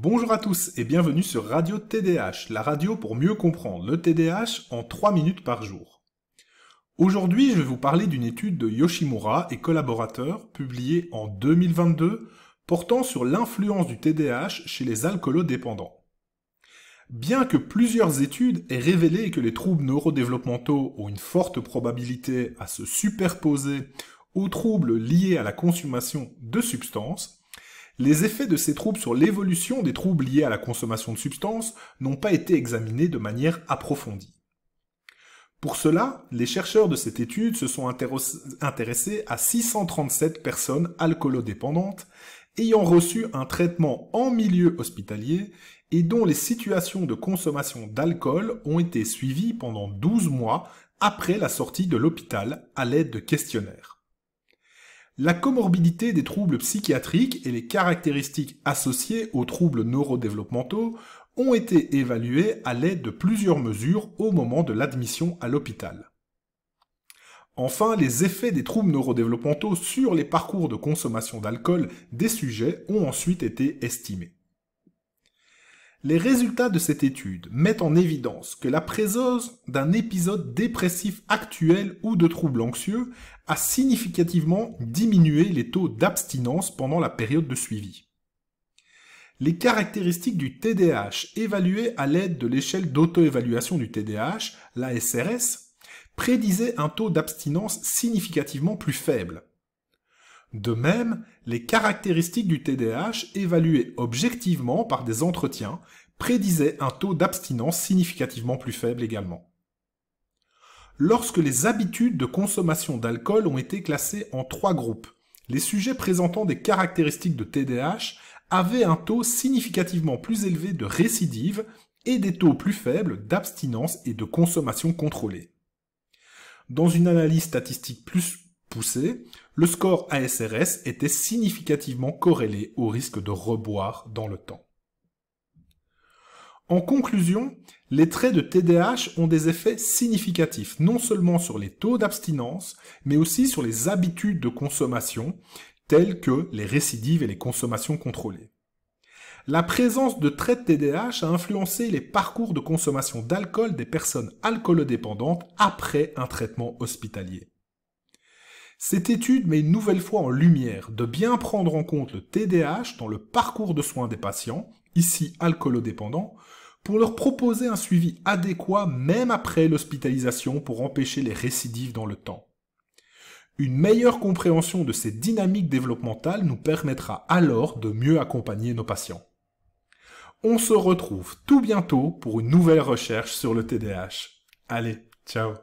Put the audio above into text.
Bonjour à tous et bienvenue sur Radio TDAH, la radio pour mieux comprendre le TDAH en 3 minutes par jour. Aujourd'hui, je vais vous parler d'une étude de Yoshimura et collaborateurs publiée en 2022 portant sur l'influence du TDAH chez les alcoolodépendants. Bien que plusieurs études aient révélé que les troubles neurodéveloppementaux ont une forte probabilité à se superposer aux troubles liés à la consommation de substances, les effets de ces troubles sur l'évolution des troubles liés à la consommation de substances n'ont pas été examinés de manière approfondie. Pour cela, les chercheurs de cette étude se sont intéressés à 637 personnes alcoolodépendantes ayant reçu un traitement en milieu hospitalier et dont les situations de consommation d'alcool ont été suivies pendant 12 mois après la sortie de l'hôpital à l'aide de questionnaires. La comorbidité des troubles psychiatriques et les caractéristiques associées aux troubles neurodéveloppementaux ont été évaluées à l'aide de plusieurs mesures au moment de l'admission à l'hôpital. Enfin, les effets des troubles neurodéveloppementaux sur les parcours de consommation d'alcool des sujets ont ensuite été estimés. Les résultats de cette étude mettent en évidence que la présence d'un épisode dépressif actuel ou de troubles anxieux a significativement diminué les taux d'abstinence pendant la période de suivi. Les caractéristiques du TDAH évaluées à l'aide de l'échelle d'auto-évaluation du TDAH, l'ASRS, prédisaient un taux d'abstinence significativement plus faible. De même, les caractéristiques du TDAH évaluées objectivement par des entretiens prédisaient un taux d'abstinence significativement plus faible également. Lorsque les habitudes de consommation d'alcool ont été classées en 3 groupes, les sujets présentant des caractéristiques de TDAH avaient un taux significativement plus élevé de récidive et des taux plus faibles d'abstinence et de consommation contrôlée. Dans une analyse statistique plus poussée, le score ASRS était significativement corrélé au risque de reboire dans le temps. En conclusion, les traits de TDAH ont des effets significatifs non seulement sur les taux d'abstinence, mais aussi sur les habitudes de consommation, telles que les récidives et les consommations contrôlées. La présence de traits de TDAH a influencé les parcours de consommation d'alcool des personnes alcoolodépendantes après un traitement hospitalier. Cette étude met une nouvelle fois en lumière de bien prendre en compte le TDAH dans le parcours de soins des patients, ici alcoolodépendants, pour leur proposer un suivi adéquat même après l'hospitalisation pour empêcher les récidives dans le temps. Une meilleure compréhension de ces dynamiques développementales nous permettra alors de mieux accompagner nos patients. On se retrouve tout bientôt pour une nouvelle recherche sur le TDAH. Allez, ciao!